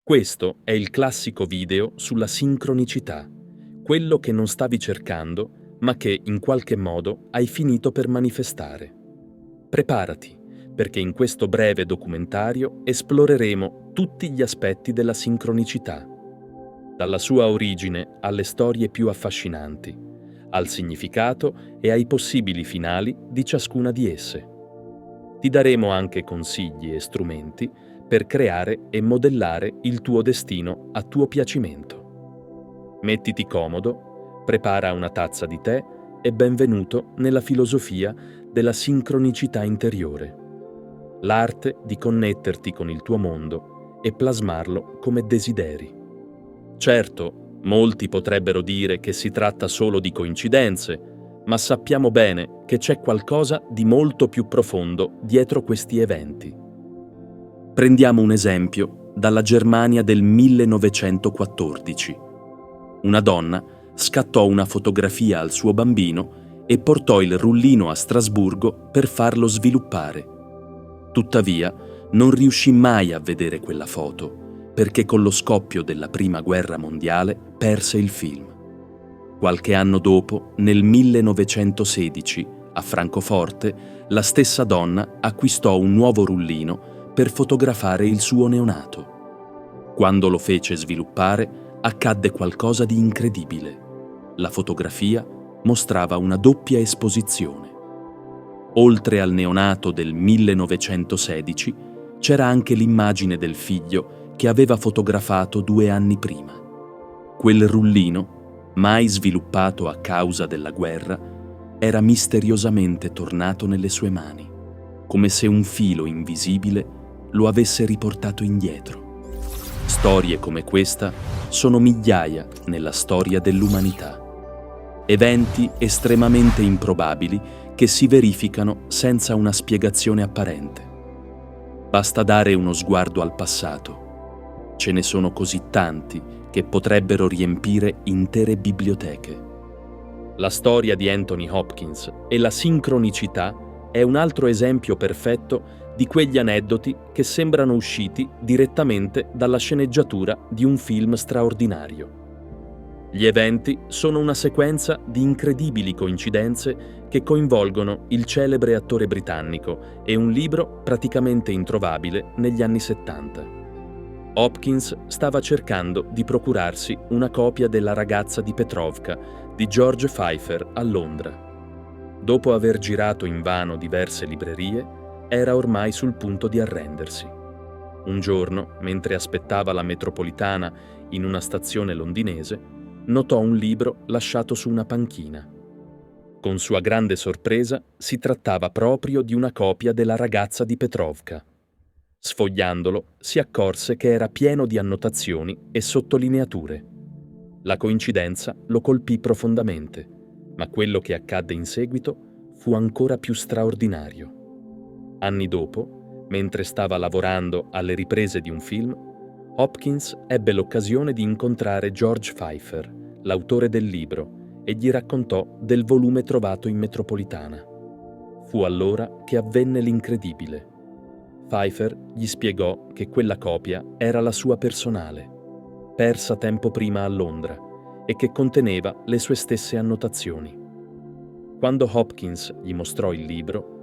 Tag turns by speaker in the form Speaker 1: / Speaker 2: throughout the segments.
Speaker 1: Questo è il classico video sulla sincronicità, quello che non stavi cercando, ma che in qualche modo hai finito per manifestare. Preparati, perché in questo breve documentario esploreremo tutti gli aspetti della sincronicità, dalla sua origine alle storie più affascinanti, al significato e ai possibili finali di ciascuna di esse. Ti daremo anche consigli e strumenti per creare e modellare il tuo destino a tuo piacimento. Mettiti comodo, prepara una tazza di tè e benvenuto nella filosofia della sincronicità interiore, l'arte di connetterti con il tuo mondo e plasmarlo come desideri. Certo, molti potrebbero dire che si tratta solo di coincidenze, ma sappiamo bene che c'è qualcosa di molto più profondo dietro questi eventi. Prendiamo un esempio dalla Germania del 1914. Una donna scattò una fotografia al suo bambino e portò il rullino a Strasburgo per farlo sviluppare. Tuttavia, non riuscì mai a vedere quella foto, perché con lo scoppio della Prima Guerra Mondiale perse il film. Qualche anno dopo, nel 1916, a Francoforte, la stessa donna acquistò un nuovo rullino per fotografare il suo neonato. Quando lo fece sviluppare, accadde qualcosa di incredibile. La fotografia mostrava una doppia esposizione. Oltre al neonato del 1916, c'era anche l'immagine del figlio che aveva fotografato 2 anni prima. Quel rullino, mai sviluppato a causa della guerra, era misteriosamente tornato nelle sue mani, come se un filo invisibile lo avesse riportato indietro. Storie come questa sono migliaia nella storia dell'umanità. Eventi estremamente improbabili che si verificano senza una spiegazione apparente. Basta dare uno sguardo al passato. Ce ne sono così tanti che potrebbero riempire intere biblioteche. La storia di Anthony Hopkins e la sincronicità è un altro esempio perfetto di quegli aneddoti che sembrano usciti direttamente dalla sceneggiatura di un film straordinario. Gli eventi sono una sequenza di incredibili coincidenze che coinvolgono il celebre attore britannico e un libro praticamente introvabile negli anni 70. Hopkins stava cercando di procurarsi una copia della Ragazza di Petrovka di George Pfeiffer a Londra. Dopo aver girato invano diverse librerie, era ormai sul punto di arrendersi. Un giorno, mentre aspettava la metropolitana in una stazione londinese, notò un libro lasciato su una panchina. Con sua grande sorpresa, si trattava proprio di una copia della Ragazza di Petrovka. Sfogliandolo, si accorse che era pieno di annotazioni e sottolineature. La coincidenza lo colpì profondamente, ma quello che accadde in seguito fu ancora più straordinario. Anni dopo, mentre stava lavorando alle riprese di un film, Hopkins ebbe l'occasione di incontrare George Pfeiffer, l'autore del libro, e gli raccontò del volume trovato in metropolitana. Fu allora che avvenne l'incredibile. Pfeiffer gli spiegò che quella copia era la sua personale, persa tempo prima a Londra, e che conteneva le sue stesse annotazioni. Quando Hopkins gli mostrò il libro,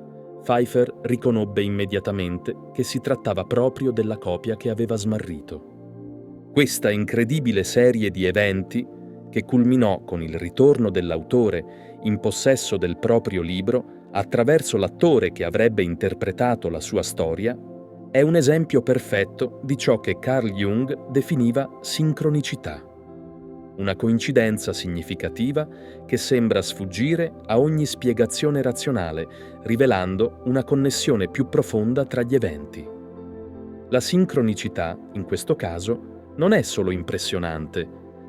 Speaker 1: Pfeiffer riconobbe immediatamente che si trattava proprio della copia che aveva smarrito. Questa incredibile serie di eventi, che culminò con il ritorno dell'autore in possesso del proprio libro attraverso l'attore che avrebbe interpretato la sua storia, è un esempio perfetto di ciò che Carl Jung definiva sincronicità. Una coincidenza significativa che sembra sfuggire a ogni spiegazione razionale, rivelando una connessione più profonda tra gli eventi. La sincronicità, in questo caso, non è solo impressionante,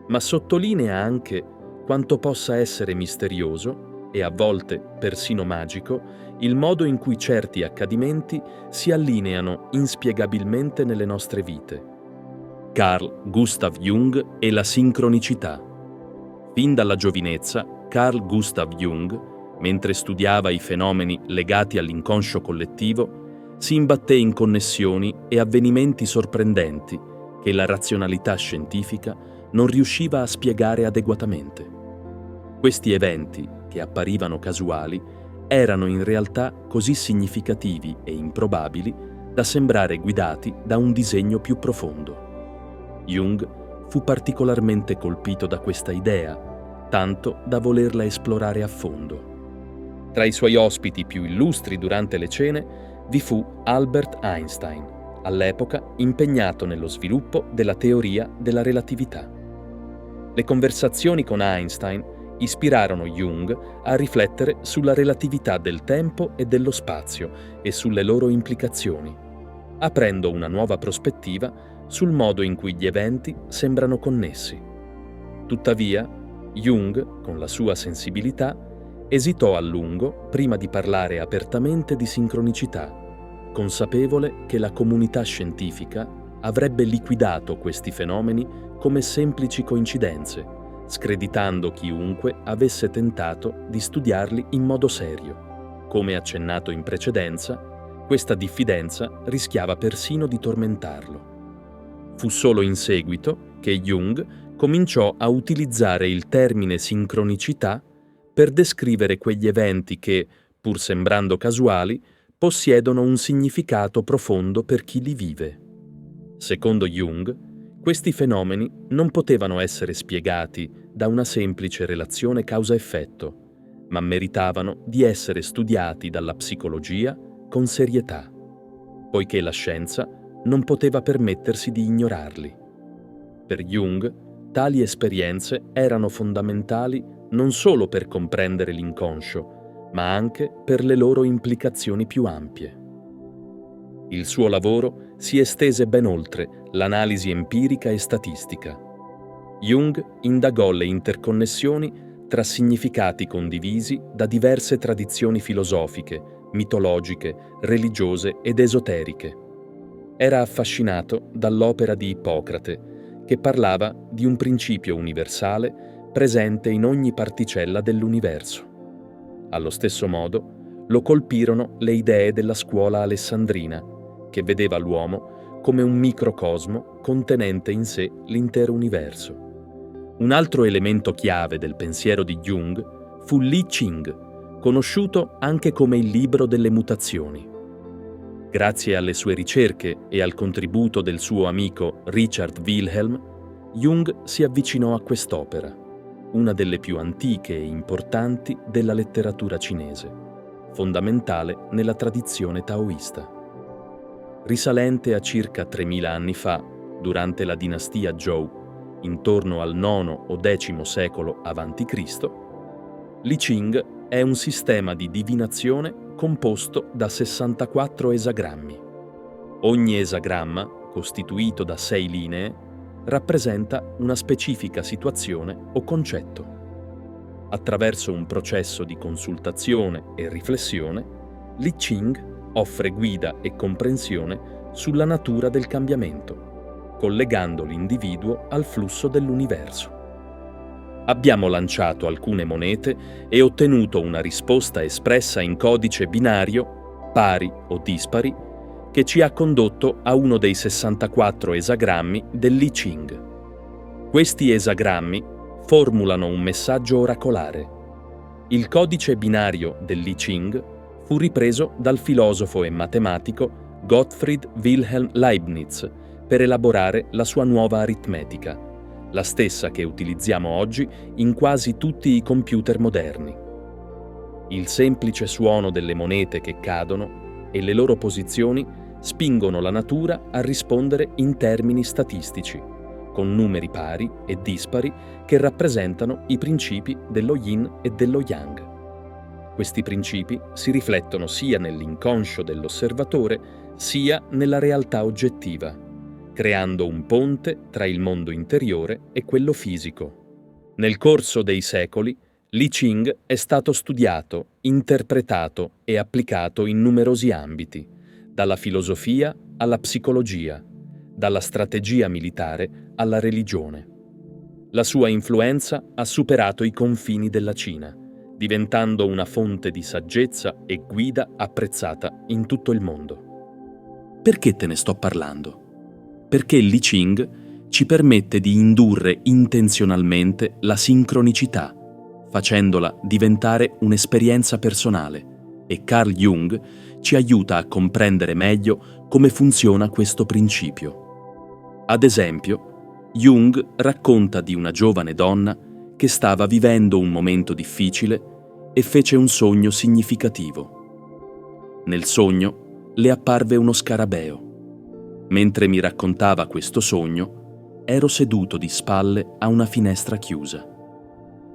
Speaker 1: ma sottolinea anche quanto possa essere misterioso e a volte persino magico il modo in cui certi accadimenti si allineano inspiegabilmente nelle nostre vite. Carl Gustav Jung e la sincronicità. Fin dalla giovinezza, Carl Gustav Jung, mentre studiava i fenomeni legati all'inconscio collettivo, si imbatté in connessioni e avvenimenti sorprendenti che la razionalità scientifica non riusciva a spiegare adeguatamente. Questi eventi, che apparivano casuali, erano in realtà così significativi e improbabili da sembrare guidati da un disegno più profondo. Jung fu particolarmente colpito da questa idea, tanto da volerla esplorare a fondo. Tra i suoi ospiti più illustri durante le cene vi fu Albert Einstein, all'epoca impegnato nello sviluppo della teoria della relatività. Le conversazioni con Einstein ispirarono Jung a riflettere sulla relatività del tempo e dello spazio e sulle loro implicazioni, aprendo una nuova prospettiva sul modo in cui gli eventi sembrano connessi. Tuttavia, Jung, con la sua sensibilità, esitò a lungo prima di parlare apertamente di sincronicità, consapevole che la comunità scientifica avrebbe liquidato questi fenomeni come semplici coincidenze, screditando chiunque avesse tentato di studiarli in modo serio. Come accennato in precedenza, questa diffidenza rischiava persino di tormentarlo. Fu solo in seguito che Jung cominciò a utilizzare il termine sincronicità per descrivere quegli eventi che, pur sembrando casuali, possiedono un significato profondo per chi li vive. Secondo Jung, questi fenomeni non potevano essere spiegati da una semplice relazione causa-effetto, ma meritavano di essere studiati dalla psicologia con serietà, poiché la scienza non poteva permettersi di ignorarli. Per Jung, tali esperienze erano fondamentali non solo per comprendere l'inconscio, ma anche per le loro implicazioni più ampie. Il suo lavoro si estese ben oltre l'analisi empirica e statistica. Jung indagò le interconnessioni tra significati condivisi da diverse tradizioni filosofiche, mitologiche, religiose ed esoteriche. Era affascinato dall'opera di Ippocrate, che parlava di un principio universale presente in ogni particella dell'universo. Allo stesso modo, lo colpirono le idee della scuola alessandrina, che vedeva l'uomo come un microcosmo contenente in sé l'intero universo. Un altro elemento chiave del pensiero di Jung fu l'I Ching, conosciuto anche come il libro delle mutazioni. Grazie alle sue ricerche e al contributo del suo amico Richard Wilhelm, Jung si avvicinò a quest'opera, una delle più antiche e importanti della letteratura cinese, fondamentale nella tradizione taoista. Risalente a circa 3000 anni fa, durante la dinastia Zhou, intorno al IX o X secolo a.C., l'I Ching è un sistema di divinazione composto da 64 esagrammi. Ogni esagramma, costituito da 6 linee, rappresenta una specifica situazione o concetto. Attraverso un processo di consultazione e riflessione, l'I Ching offre guida e comprensione sulla natura del cambiamento, collegando l'individuo al flusso dell'universo. Abbiamo lanciato alcune monete e ottenuto una risposta espressa in codice binario, pari o dispari, che ci ha condotto a uno dei 64 esagrammi dell'I Ching. Questi esagrammi formulano un messaggio oracolare. Il codice binario dell'I Ching fu ripreso dal filosofo e matematico Gottfried Wilhelm Leibniz per elaborare la sua nuova aritmetica, la stessa che utilizziamo oggi in quasi tutti i computer moderni. Il semplice suono delle monete che cadono e le loro posizioni spingono la natura a rispondere in termini statistici, con numeri pari e dispari che rappresentano i principi dello yin e dello yang. Questi principi si riflettono sia nell'inconscio dell'osservatore, sia nella realtà oggettiva, creando un ponte tra il mondo interiore e quello fisico. Nel corso dei secoli, l'I Ching è stato studiato, interpretato e applicato in numerosi ambiti, dalla filosofia alla psicologia, dalla strategia militare alla religione. La sua influenza ha superato i confini della Cina, diventando una fonte di saggezza e guida apprezzata in tutto il mondo. Perché te ne sto parlando? Perché l'I Ching ci permette di indurre intenzionalmente la sincronicità, facendola diventare un'esperienza personale, e Carl Jung ci aiuta a comprendere meglio come funziona questo principio. Ad esempio, Jung racconta di una giovane donna che stava vivendo un momento difficile e fece un sogno significativo. Nel sogno le apparve uno scarabeo. Mentre mi raccontava questo sogno, ero seduto di spalle a una finestra chiusa.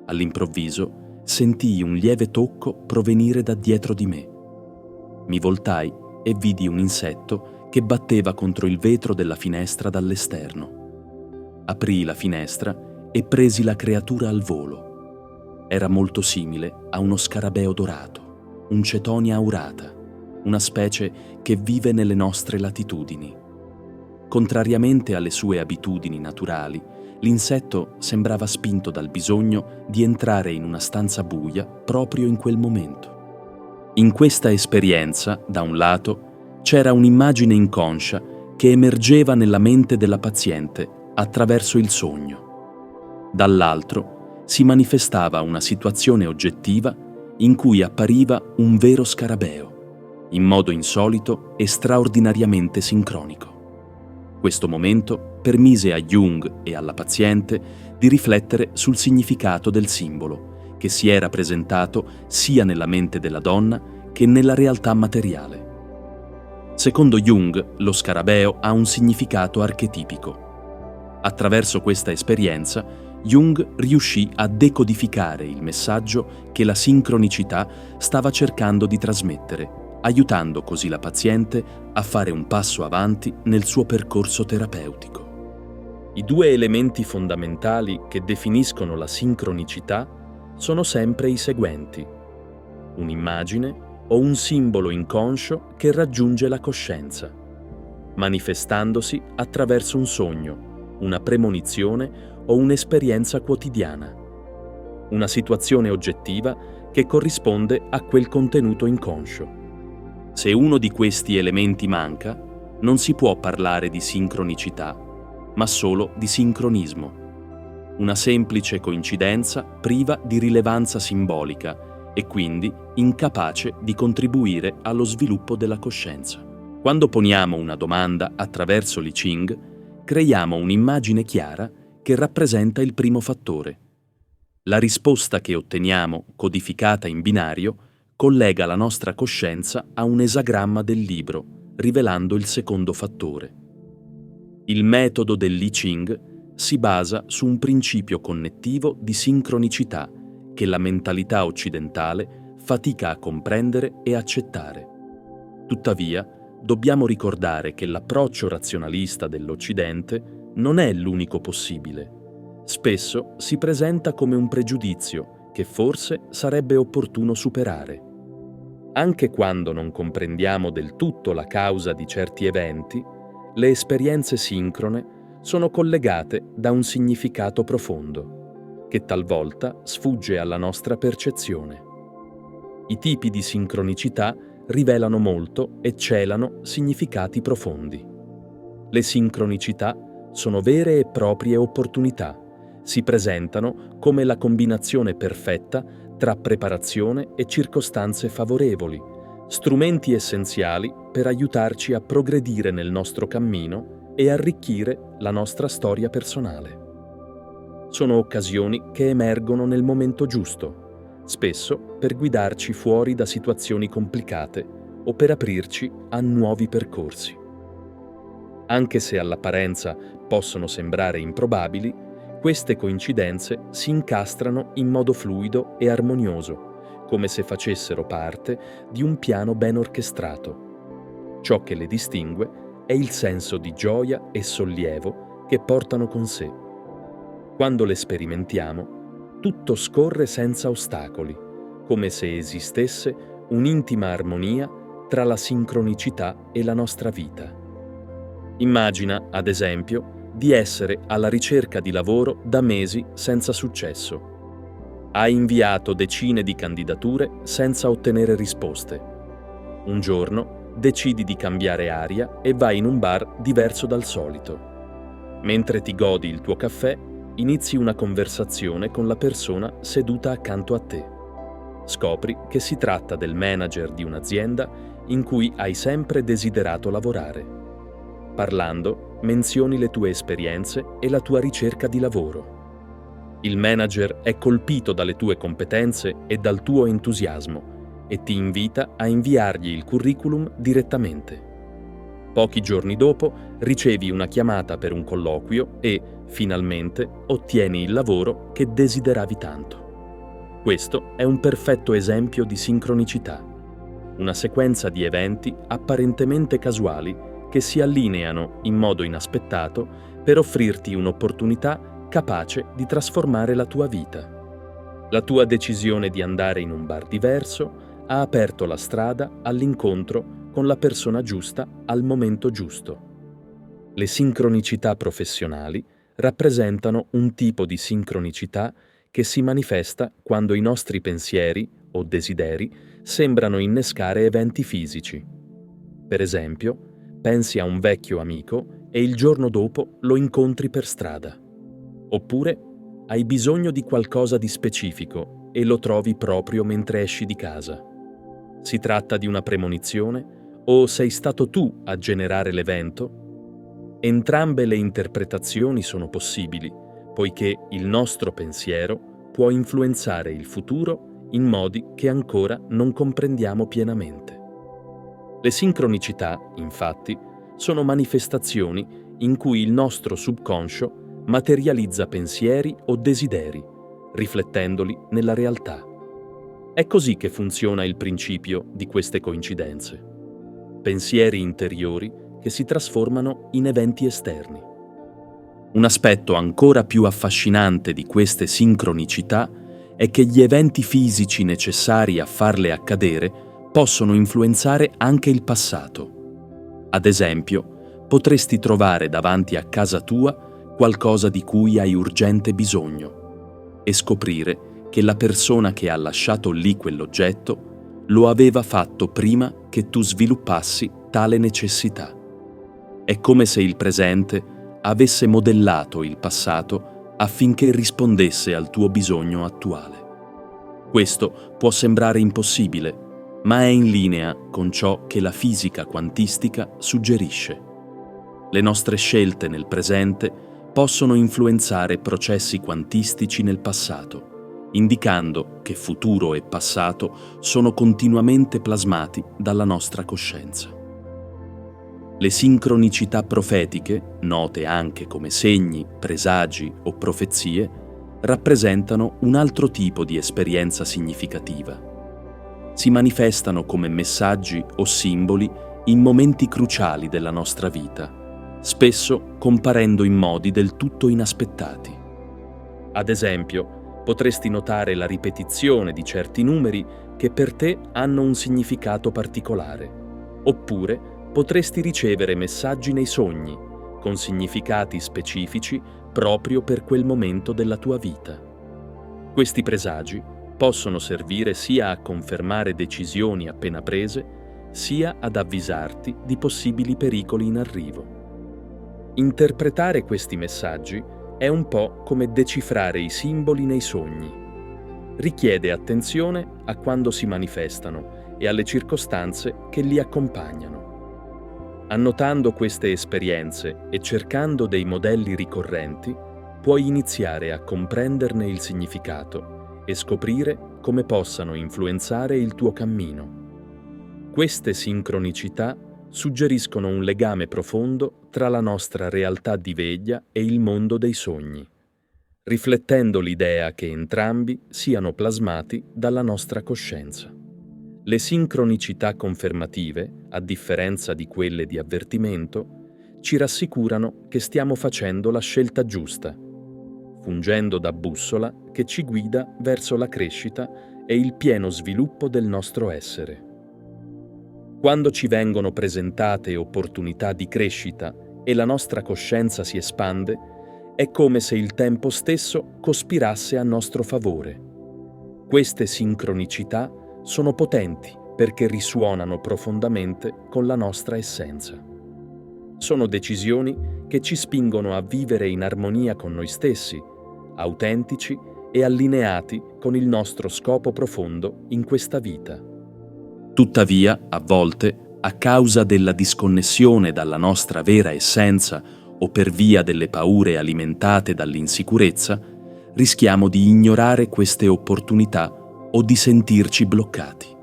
Speaker 1: All'improvviso sentii un lieve tocco provenire da dietro di me. Mi voltai e vidi un insetto che batteva contro il vetro della finestra dall'esterno. Aprii la finestra e presi la creatura al volo. Era molto simile a uno scarabeo dorato, un Cetonia aurata, una specie che vive nelle nostre latitudini. Contrariamente alle sue abitudini naturali, l'insetto sembrava spinto dal bisogno di entrare in una stanza buia proprio in quel momento. In questa esperienza, da un lato, c'era un'immagine inconscia che emergeva nella mente della paziente attraverso il sogno. Dall'altro, si manifestava una situazione oggettiva in cui appariva un vero scarabeo, in modo insolito e straordinariamente sincronico. Questo momento permise a Jung e alla paziente di riflettere sul significato del simbolo, che si era presentato sia nella mente della donna che nella realtà materiale. Secondo Jung, lo scarabeo ha un significato archetipico. Attraverso questa esperienza, Jung riuscì a decodificare il messaggio che la sincronicità stava cercando di trasmettere, aiutando così la paziente a fare un passo avanti nel suo percorso terapeutico. I due elementi fondamentali che definiscono la sincronicità sono sempre i seguenti: un'immagine o un simbolo inconscio che raggiunge la coscienza, manifestandosi attraverso un sogno, una premonizione o un'esperienza quotidiana, una situazione oggettiva che corrisponde a quel contenuto inconscio. Se uno di questi elementi manca, non si può parlare di sincronicità, ma solo di sincronismo. Una semplice coincidenza priva di rilevanza simbolica e quindi incapace di contribuire allo sviluppo della coscienza. Quando poniamo una domanda attraverso l'I Ching, creiamo un'immagine chiara che rappresenta il primo fattore. La risposta che otteniamo, codificata in binario, collega la nostra coscienza a un esagramma del libro, rivelando il secondo fattore. Il metodo dell'I Ching si basa su un principio connettivo di sincronicità che la mentalità occidentale fatica a comprendere e accettare. Tuttavia, dobbiamo ricordare che l'approccio razionalista dell'Occidente non è l'unico possibile. Spesso si presenta come un pregiudizio che forse sarebbe opportuno superare. Anche quando non comprendiamo del tutto la causa di certi eventi, le esperienze sincrone sono collegate da un significato profondo, che talvolta sfugge alla nostra percezione. I tipi di sincronicità rivelano molto e celano significati profondi. Le sincronicità sono vere e proprie opportunità, si presentano come la combinazione perfetta tra preparazione e circostanze favorevoli, strumenti essenziali per aiutarci a progredire nel nostro cammino e arricchire la nostra storia personale. Sono occasioni che emergono nel momento giusto, spesso per guidarci fuori da situazioni complicate o per aprirci a nuovi percorsi. Anche se all'apparenza possono sembrare improbabili, queste coincidenze si incastrano in modo fluido e armonioso, come se facessero parte di un piano ben orchestrato. Ciò che le distingue è il senso di gioia e sollievo che portano con sé. Quando le sperimentiamo, tutto scorre senza ostacoli, come se esistesse un'intima armonia tra la sincronicità e la nostra vita. Immagina, ad esempio, di essere alla ricerca di lavoro da mesi senza successo. Hai inviato decine di candidature senza ottenere risposte. Un giorno decidi di cambiare aria e vai in un bar diverso dal solito. Mentre ti godi il tuo caffè, inizi una conversazione con la persona seduta accanto a te. Scopri che si tratta del manager di un'azienda in cui hai sempre desiderato lavorare. Parlando, menzioni le tue esperienze e la tua ricerca di lavoro. Il manager è colpito dalle tue competenze e dal tuo entusiasmo e ti invita a inviargli il curriculum direttamente. Pochi giorni dopo ricevi una chiamata per un colloquio e, finalmente, ottieni il lavoro che desideravi tanto. Questo è un perfetto esempio di sincronicità, una sequenza di eventi apparentemente casuali che si allineano in modo inaspettato per offrirti un'opportunità capace di trasformare la tua vita. La tua decisione di andare in un bar diverso ha aperto la strada all'incontro con la persona giusta al momento giusto. Le sincronicità professionali rappresentano un tipo di sincronicità che si manifesta quando i nostri pensieri o desideri sembrano innescare eventi fisici. Per esempio, pensi a un vecchio amico e il giorno dopo lo incontri per strada. Oppure hai bisogno di qualcosa di specifico e lo trovi proprio mentre esci di casa. Si tratta di una premonizione o sei stato tu a generare l'evento? Entrambe le interpretazioni sono possibili, poiché il nostro pensiero può influenzare il futuro in modi che ancora non comprendiamo pienamente. Le sincronicità, infatti, sono manifestazioni in cui il nostro subconscio materializza pensieri o desideri, riflettendoli nella realtà. È così che funziona il principio di queste coincidenze. Pensieri interiori che si trasformano in eventi esterni. Un aspetto ancora più affascinante di queste sincronicità è che gli eventi fisici necessari a farle accadere possono influenzare anche il passato. Ad esempio, potresti trovare davanti a casa tua qualcosa di cui hai urgente bisogno e scoprire che la persona che ha lasciato lì quell'oggetto lo aveva fatto prima che tu sviluppassi tale necessità. È come se il presente avesse modellato il passato affinché rispondesse al tuo bisogno attuale. Questo può sembrare impossibile, ma è in linea con ciò che la fisica quantistica suggerisce. Le nostre scelte nel presente possono influenzare processi quantistici nel passato, indicando che futuro e passato sono continuamente plasmati dalla nostra coscienza. Le sincronicità profetiche, note anche come segni, presagi o profezie, rappresentano un altro tipo di esperienza significativa. Si manifestano come messaggi o simboli in momenti cruciali della nostra vita, spesso comparendo in modi del tutto inaspettati. Ad esempio, potresti notare la ripetizione di certi numeri che per te hanno un significato particolare, oppure potresti ricevere messaggi nei sogni, con significati specifici proprio per quel momento della tua vita. Questi presagi possono servire sia a confermare decisioni appena prese, sia ad avvisarti di possibili pericoli in arrivo. Interpretare questi messaggi è un po' come decifrare i simboli nei sogni. Richiede attenzione a quando si manifestano e alle circostanze che li accompagnano. Annotando queste esperienze e cercando dei modelli ricorrenti, puoi iniziare a comprenderne il significato e scoprire come possano influenzare il tuo cammino. Queste sincronicità suggeriscono un legame profondo tra la nostra realtà di veglia e il mondo dei sogni, riflettendo l'idea che entrambi siano plasmati dalla nostra coscienza. Le sincronicità confermative, a differenza di quelle di avvertimento, ci rassicurano che stiamo facendo la scelta giusta, fungendo da bussola che ci guida verso la crescita e il pieno sviluppo del nostro essere. Quando ci vengono presentate opportunità di crescita e la nostra coscienza si espande, è come se il tempo stesso cospirasse a nostro favore. Queste sincronicità sono potenti perché risuonano profondamente con la nostra essenza. Sono decisioni che ci spingono a vivere in armonia con noi stessi, autentici e allineati con il nostro scopo profondo in questa vita. Tuttavia, a volte, a causa della disconnessione dalla nostra vera essenza o per via delle paure alimentate dall'insicurezza, rischiamo di ignorare queste opportunità o di sentirci bloccati.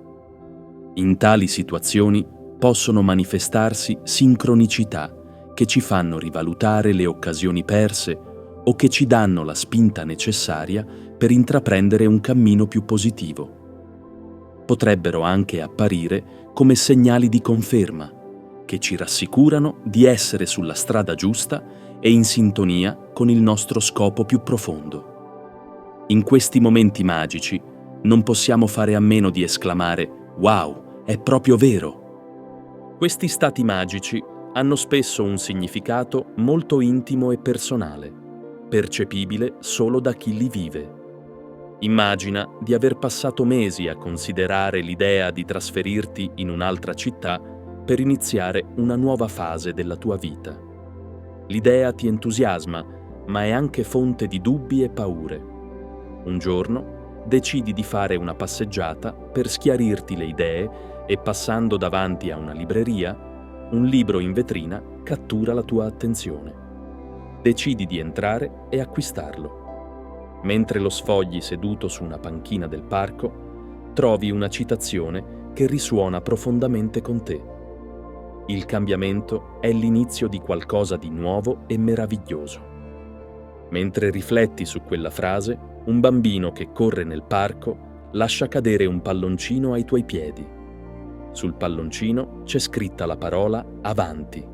Speaker 1: In tali situazioni possono manifestarsi sincronicità che ci fanno rivalutare le occasioni perse o che ci danno la spinta necessaria per intraprendere un cammino più positivo. Potrebbero anche apparire come segnali di conferma, che ci rassicurano di essere sulla strada giusta e in sintonia con il nostro scopo più profondo. In questi momenti magici non possiamo fare a meno di esclamare «Wow, è proprio vero!». Questi stati magici hanno spesso un significato molto intimo e personale, percepibile solo da chi li vive. Immagina di aver passato mesi a considerare l'idea di trasferirti in un'altra città per iniziare una nuova fase della tua vita. L'idea ti entusiasma, ma è anche fonte di dubbi e paure. Un giorno decidi di fare una passeggiata per schiarirti le idee e passando davanti a una libreria, un libro in vetrina cattura la tua attenzione. Decidi di entrare e acquistarlo. Mentre lo sfogli seduto su una panchina del parco, trovi una citazione che risuona profondamente con te. Il cambiamento è l'inizio di qualcosa di nuovo e meraviglioso. Mentre rifletti su quella frase, un bambino che corre nel parco lascia cadere un palloncino ai tuoi piedi. Sul palloncino c'è scritta la parola Avanti.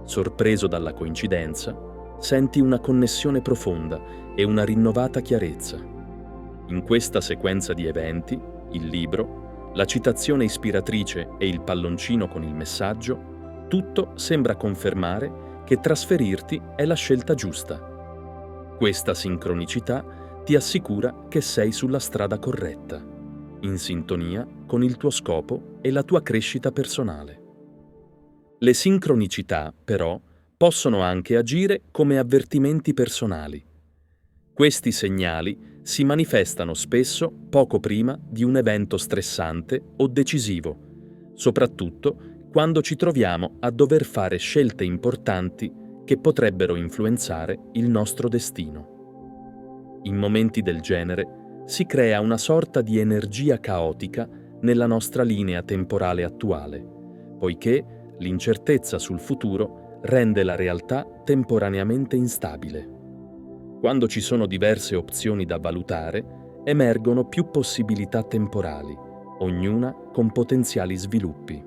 Speaker 1: Sorpreso dalla coincidenza, senti una connessione profonda e una rinnovata chiarezza. In questa sequenza di eventi, il libro, la citazione ispiratrice e il palloncino con il messaggio, tutto sembra confermare che trasferirti è la scelta giusta. Questa sincronicità ti assicura che sei sulla strada corretta, in sintonia con il tuo scopo e la tua crescita personale. Le sincronicità, però, possono anche agire come avvertimenti personali. Questi segnali si manifestano spesso poco prima di un evento stressante o decisivo, soprattutto quando ci troviamo a dover fare scelte importanti che potrebbero influenzare il nostro destino. In momenti del genere si crea una sorta di energia caotica nella nostra linea temporale attuale, poiché l'incertezza sul futuro rende la realtà temporaneamente instabile. Quando ci sono diverse opzioni da valutare, emergono più possibilità temporali, ognuna con potenziali sviluppi.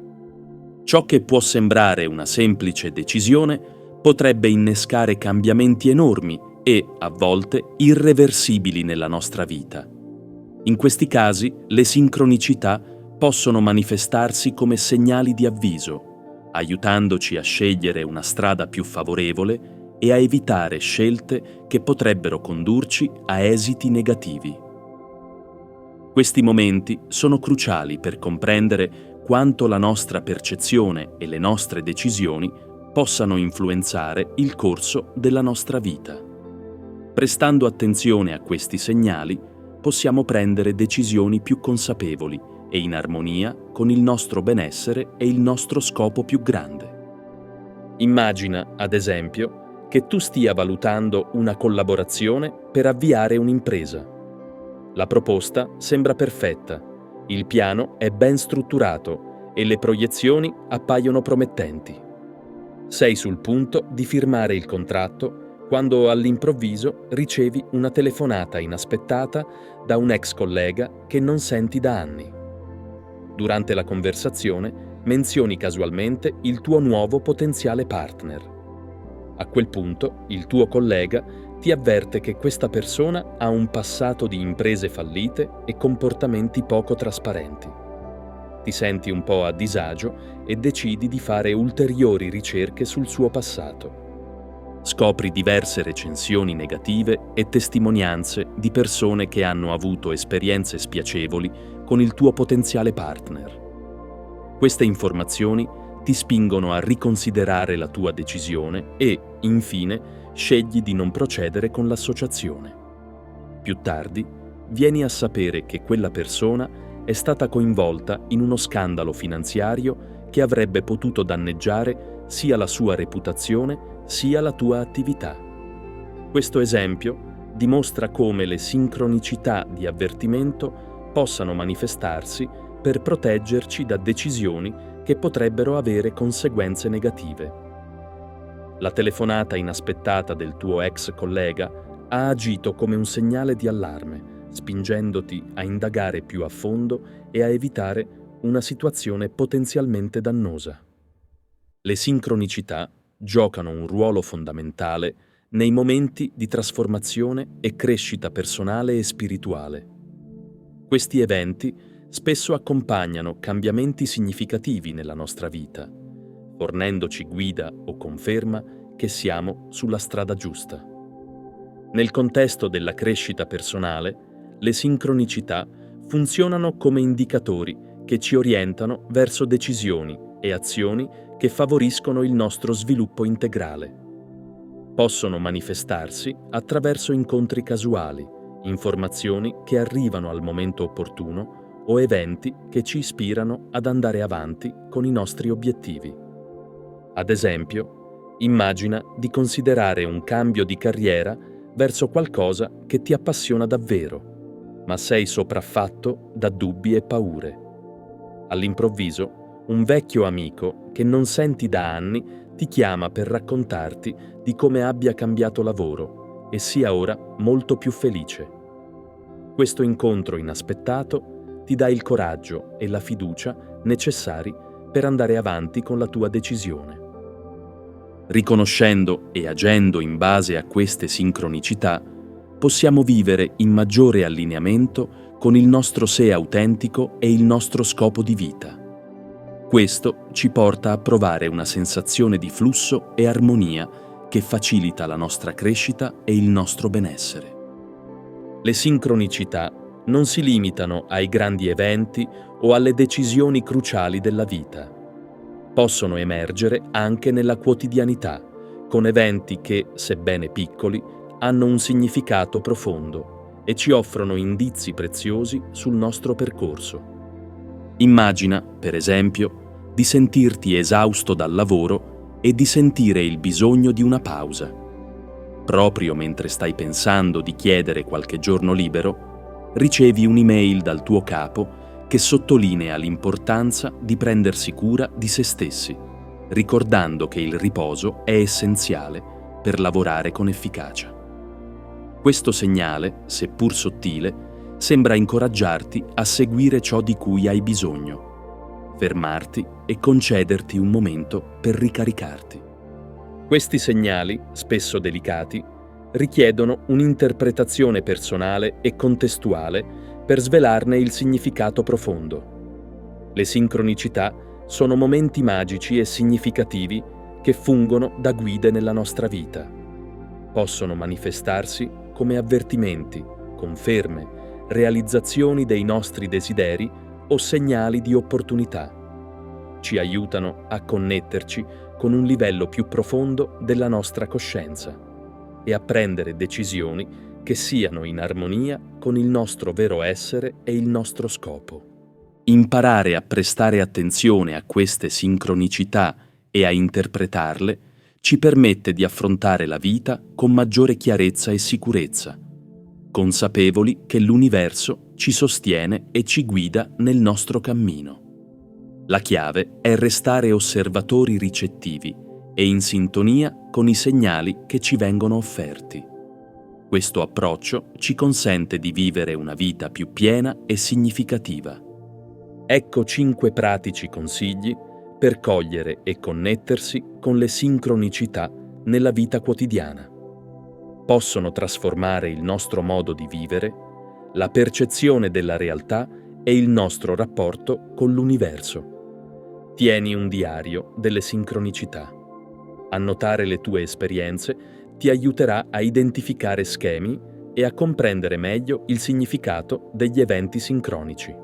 Speaker 1: Ciò che può sembrare una semplice decisione potrebbe innescare cambiamenti enormi e, a volte, irreversibili nella nostra vita. In questi casi, le sincronicità possono manifestarsi come segnali di avviso, aiutandoci a scegliere una strada più favorevole e a evitare scelte che potrebbero condurci a esiti negativi. Questi momenti sono cruciali per comprendere quanto la nostra percezione e le nostre decisioni possano influenzare il corso della nostra vita. Prestando attenzione a questi segnali, possiamo prendere decisioni più consapevoli e in armonia con il nostro benessere e il nostro scopo più grande. Immagina, ad esempio, che tu stia valutando una collaborazione per avviare un'impresa. La proposta sembra perfetta, il piano è ben strutturato e le proiezioni appaiono promettenti. Sei sul punto di firmare il contratto quando all'improvviso ricevi una telefonata inaspettata da un ex collega che non senti da anni. Durante la conversazione menzioni casualmente il tuo nuovo potenziale partner. A quel punto il tuo collega ti avverte che questa persona ha un passato di imprese fallite e comportamenti poco trasparenti. Ti senti un po' a disagio e decidi di fare ulteriori ricerche sul suo passato. Scopri diverse recensioni negative e testimonianze di persone che hanno avuto esperienze spiacevoli con il tuo potenziale partner. Queste informazioni ti spingono a riconsiderare la tua decisione e, infine, scegli di non procedere con l'associazione. Più tardi, vieni a sapere che quella persona è stata coinvolta in uno scandalo finanziario che avrebbe potuto danneggiare sia la sua reputazione sia la tua attività. Questo esempio dimostra come le sincronicità di avvertimento possano manifestarsi per proteggerci da decisioni che potrebbero avere conseguenze negative. La telefonata inaspettata del tuo ex collega ha agito come un segnale di allarme, spingendoti a indagare più a fondo e a evitare una situazione potenzialmente dannosa. Le sincronicità giocano un ruolo fondamentale nei momenti di trasformazione e crescita personale e spirituale. Questi eventi spesso accompagnano cambiamenti significativi nella nostra vita, fornendoci guida o conferma che siamo sulla strada giusta. Nel contesto della crescita personale, le sincronicità funzionano come indicatori che ci orientano verso decisioni e azioni che favoriscono il nostro sviluppo integrale. Possono manifestarsi attraverso incontri casuali, informazioni che arrivano al momento opportuno o eventi che ci ispirano ad andare avanti con i nostri obiettivi. Ad esempio, immagina di considerare un cambio di carriera verso qualcosa che ti appassiona davvero, ma sei sopraffatto da dubbi e paure. All'improvviso, un vecchio amico che non senti da anni ti chiama per raccontarti di come abbia cambiato lavoro e sia ora molto più felice. Questo incontro inaspettato ti dà il coraggio e la fiducia necessari per andare avanti con la tua decisione. Riconoscendo e agendo in base a queste sincronicità, possiamo vivere in maggiore allineamento con il nostro sé autentico e il nostro scopo di vita. Questo ci porta a provare una sensazione di flusso e armonia che facilita la nostra crescita e il nostro benessere. Le sincronicità non si limitano ai grandi eventi o alle decisioni cruciali della vita. Possono emergere anche nella quotidianità, con eventi che, sebbene piccoli, hanno un significato profondo e ci offrono indizi preziosi sul nostro percorso. Immagina, per esempio, di sentirti esausto dal lavoro e di sentire il bisogno di una pausa. Proprio mentre stai pensando di chiedere qualche giorno libero, ricevi un'email dal tuo capo che sottolinea l'importanza di prendersi cura di se stessi, ricordando che il riposo è essenziale per lavorare con efficacia. Questo segnale, seppur sottile, sembra incoraggiarti a seguire ciò di cui hai bisogno, fermarti e concederti un momento per ricaricarti. Questi segnali, spesso delicati, richiedono un'interpretazione personale e contestuale per svelarne il significato profondo. Le sincronicità sono momenti magici e significativi che fungono da guide nella nostra vita. Possono manifestarsi come avvertimenti, conferme, realizzazioni dei nostri desideri o segnali di opportunità. Ci aiutano a connetterci con un livello più profondo della nostra coscienza e a prendere decisioni che siano in armonia con il nostro vero essere e il nostro scopo. Imparare a prestare attenzione a queste sincronicità e a interpretarle ci permette di affrontare la vita con maggiore chiarezza e sicurezza, consapevoli che l'universo ci sostiene e ci guida nel nostro cammino. La chiave è restare osservatori ricettivi e in sintonia con i segnali che ci vengono offerti. Questo approccio ci consente di vivere una vita più piena e significativa. Ecco 5 pratici consigli per cogliere e connettersi con le sincronicità nella vita quotidiana. Possono trasformare il nostro modo di vivere, la percezione della realtà e il nostro rapporto con l'universo. Tieni un diario delle sincronicità. Annotare le tue esperienze ti aiuterà a identificare schemi e a comprendere meglio il significato degli eventi sincronici.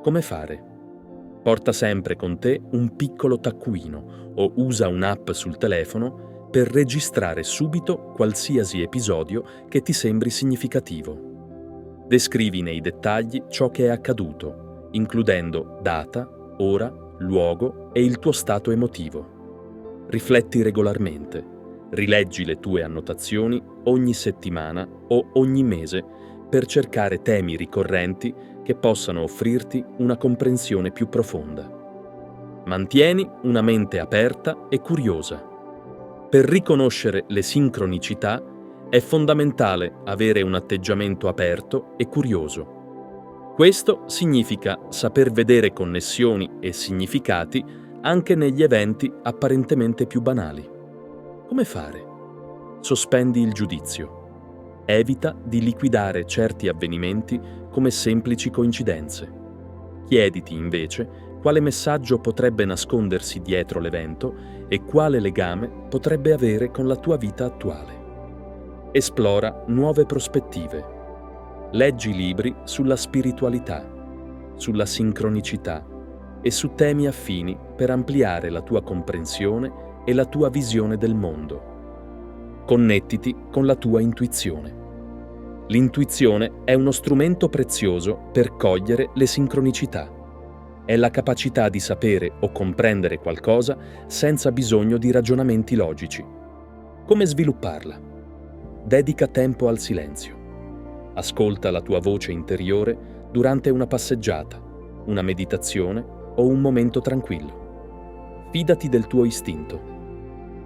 Speaker 1: Come fare? Porta sempre con te un piccolo taccuino o usa un'app sul telefono per registrare subito qualsiasi episodio che ti sembri significativo. Descrivi nei dettagli ciò che è accaduto, includendo data, ora, luogo e il tuo stato emotivo. Rifletti regolarmente. Rileggi le tue annotazioni ogni settimana o ogni mese per cercare temi ricorrenti che possano offrirti una comprensione più profonda. Mantieni una mente aperta e curiosa. Per riconoscere le sincronicità è fondamentale avere un atteggiamento aperto e curioso. Questo significa saper vedere connessioni e significati anche negli eventi apparentemente più banali. Come fare? Sospendi il giudizio. Evita di liquidare certi avvenimenti come semplici coincidenze. Chiediti invece quale messaggio potrebbe nascondersi dietro l'evento e quale legame potrebbe avere con la tua vita attuale. Esplora nuove prospettive. Leggi libri sulla spiritualità, sulla sincronicità e su temi affini per ampliare la tua comprensione e la tua visione del mondo. Connettiti con la tua intuizione. L'intuizione è uno strumento prezioso per cogliere le sincronicità. È la capacità di sapere o comprendere qualcosa senza bisogno di ragionamenti logici. Come svilupparla? Dedica tempo al silenzio. Ascolta la tua voce interiore durante una passeggiata, una meditazione o un momento tranquillo. Fidati del tuo istinto.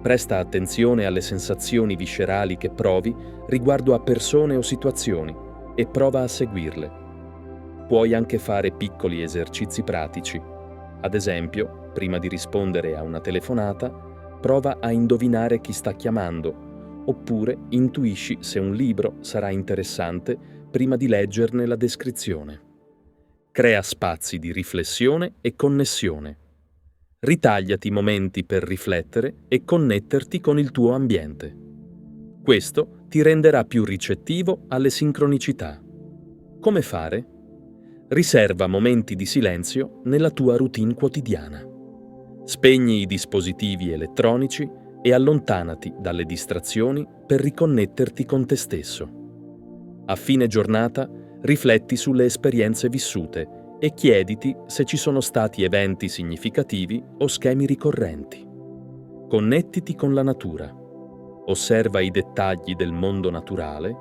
Speaker 1: Presta attenzione alle sensazioni viscerali che provi riguardo a persone o situazioni e prova a seguirle. Puoi anche fare piccoli esercizi pratici. Ad esempio, prima di rispondere a una telefonata, prova a indovinare chi sta chiamando, oppure intuisci se un libro sarà interessante prima di leggerne la descrizione. Crea spazi di riflessione e connessione. Ritagliati momenti per riflettere e connetterti con il tuo ambiente. Questo ti renderà più ricettivo alle sincronicità. Come fare? Riserva momenti di silenzio nella tua routine quotidiana. Spegni i dispositivi elettronici e allontanati dalle distrazioni per riconnetterti con te stesso. A fine giornata, rifletti sulle esperienze vissute e chiediti se ci sono stati eventi significativi o schemi ricorrenti. Connettiti con la natura. Osserva i dettagli del mondo naturale,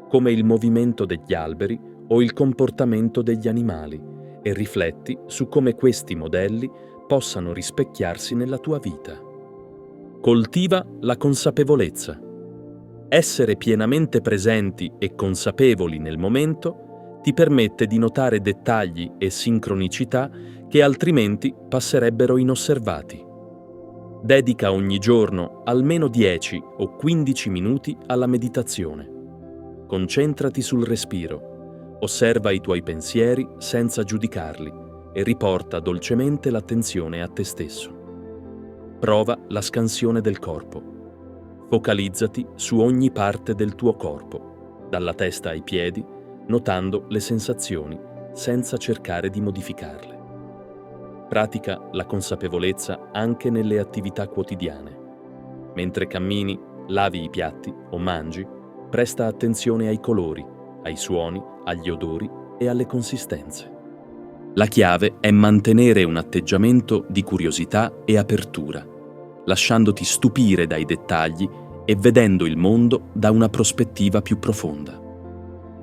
Speaker 1: come il movimento degli alberi o il comportamento degli animali, e rifletti su come questi modelli possano rispecchiarsi nella tua vita. Coltiva la consapevolezza. Essere pienamente presenti e consapevoli nel momento ti permette di notare dettagli e sincronicità che altrimenti passerebbero inosservati. Dedica ogni giorno almeno 10 o 15 minuti alla meditazione. Concentrati sul respiro, osserva i tuoi pensieri senza giudicarli e riporta dolcemente l'attenzione a te stesso. Prova la scansione del corpo. Focalizzati su ogni parte del tuo corpo, dalla testa ai piedi, notando le sensazioni senza cercare di modificarle. Pratica la consapevolezza anche nelle attività quotidiane. Mentre cammini, lavi i piatti o mangi, presta attenzione ai colori, ai suoni, agli odori e alle consistenze. La chiave è mantenere un atteggiamento di curiosità e apertura, lasciandoti stupire dai dettagli e vedendo il mondo da una prospettiva più profonda.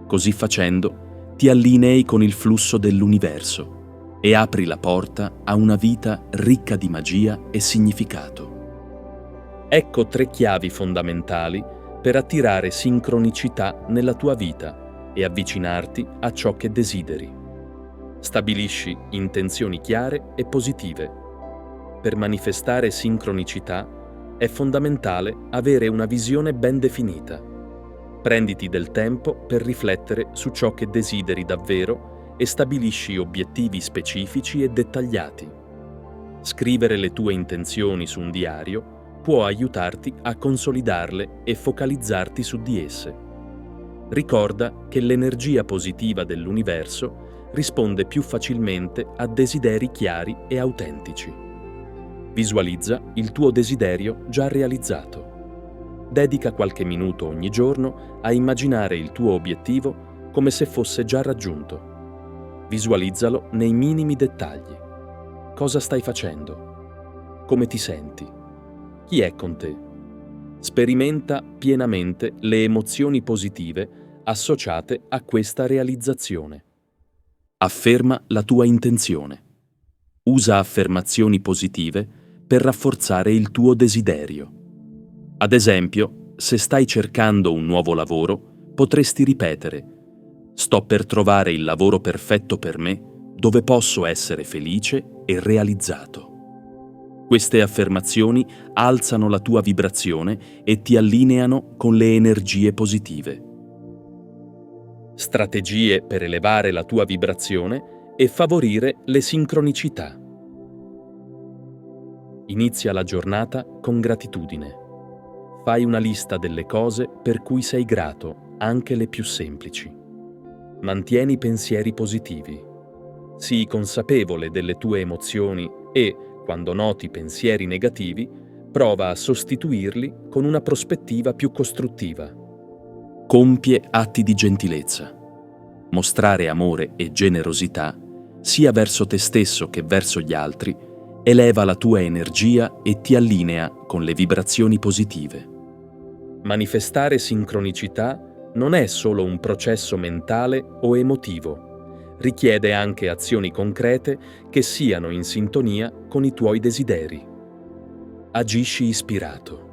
Speaker 1: Così facendo, ti allinei con il flusso dell'universo e apri la porta a una vita ricca di magia e significato. Ecco 3 chiavi fondamentali per attirare sincronicità nella tua vita e avvicinarti a ciò che desideri. Stabilisci intenzioni chiare e positive. Per manifestare sincronicità è fondamentale avere una visione ben definita. Prenditi del tempo per riflettere su ciò che desideri davvero e stabilisci obiettivi specifici e dettagliati. Scrivere le tue intenzioni su un diario può aiutarti a consolidarle e focalizzarti su di esse. Ricorda che l'energia positiva dell'universo risponde più facilmente a desideri chiari e autentici. Visualizza il tuo desiderio già realizzato. Dedica qualche minuto ogni giorno a immaginare il tuo obiettivo come se fosse già raggiunto. Visualizzalo nei minimi dettagli. Cosa stai facendo? Come ti senti? Chi è con te? Sperimenta pienamente le emozioni positive associate a questa realizzazione. Afferma la tua intenzione. Usa affermazioni positive per rafforzare il tuo desiderio. Ad esempio, se stai cercando un nuovo lavoro, potresti ripetere: «Sto per trovare il lavoro perfetto per me, dove posso essere felice e realizzato». Queste affermazioni alzano la tua vibrazione e ti allineano con le energie positive. Strategie per elevare la tua vibrazione e favorire le sincronicità. Inizia la giornata con gratitudine. Fai una lista delle cose per cui sei grato, anche le più semplici. Mantieni pensieri positivi. Sii consapevole delle tue emozioni e, quando noti pensieri negativi, prova a sostituirli con una prospettiva più costruttiva. Compie atti di gentilezza. Mostrare amore e generosità, sia verso te stesso che verso gli altri, eleva la tua energia e ti allinea con le vibrazioni positive. Manifestare sincronicità non è solo un processo mentale o emotivo. Richiede anche azioni concrete che siano in sintonia con i tuoi desideri. Agisci ispirato.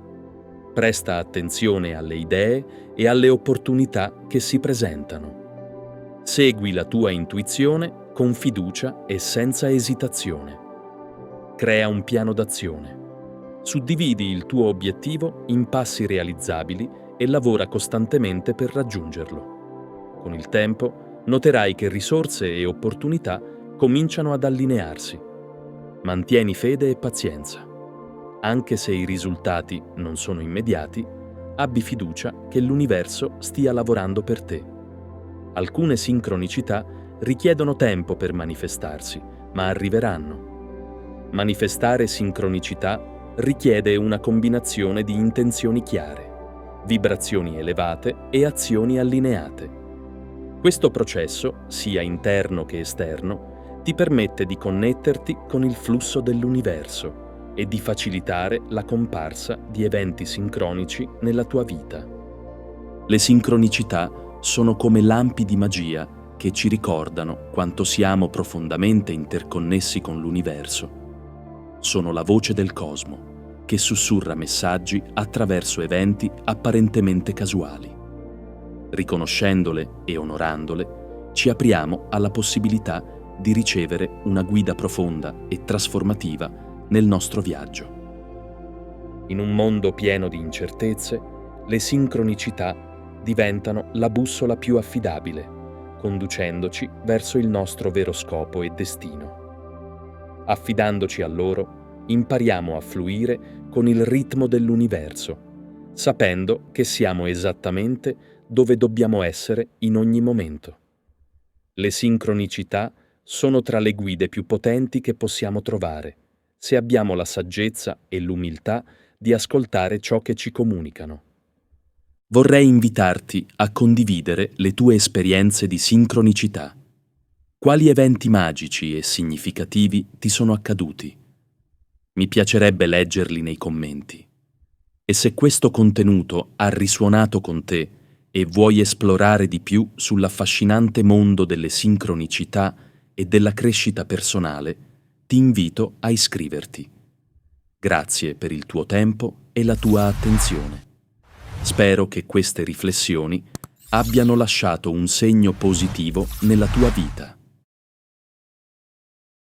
Speaker 1: Presta attenzione alle idee e alle opportunità che si presentano. Segui la tua intuizione con fiducia e senza esitazione. Crea un piano d'azione. Suddividi il tuo obiettivo in passi realizzabili e lavora costantemente per raggiungerlo. Con il tempo, noterai che risorse e opportunità cominciano ad allinearsi. Mantieni fede e pazienza. Anche se i risultati non sono immediati, abbi fiducia che l'universo stia lavorando per te. Alcune sincronicità richiedono tempo per manifestarsi, ma arriveranno. Manifestare sincronicità richiede una combinazione di intenzioni chiare, vibrazioni elevate e azioni allineate. Questo processo, sia interno che esterno, ti permette di connetterti con il flusso dell'universo e di facilitare la comparsa di eventi sincronici nella tua vita. Le sincronicità sono come lampi di magia che ci ricordano quanto siamo profondamente interconnessi con l'universo. Sono la voce del cosmo che sussurra messaggi attraverso eventi apparentemente casuali. Riconoscendole e onorandole, ci apriamo alla possibilità di ricevere una guida profonda e trasformativa nel nostro viaggio. In un mondo pieno di incertezze, le sincronicità diventano la bussola più affidabile, conducendoci verso il nostro vero scopo e destino. Affidandoci a loro, impariamo a fluire con il ritmo dell'universo, sapendo che siamo esattamente dove dobbiamo essere in ogni momento. Le sincronicità sono tra le guide più potenti che possiamo trovare, se abbiamo la saggezza e l'umiltà di ascoltare ciò che ci comunicano. Vorrei invitarti a condividere le tue esperienze di sincronicità. Quali eventi magici e significativi ti sono accaduti? Mi piacerebbe leggerli nei commenti. E se questo contenuto ha risuonato con te e vuoi esplorare di più sull'affascinante mondo delle sincronicità e della crescita personale, ti invito a iscriverti. Grazie per il tuo tempo e la tua attenzione. Spero che queste riflessioni abbiano lasciato un segno positivo nella tua vita.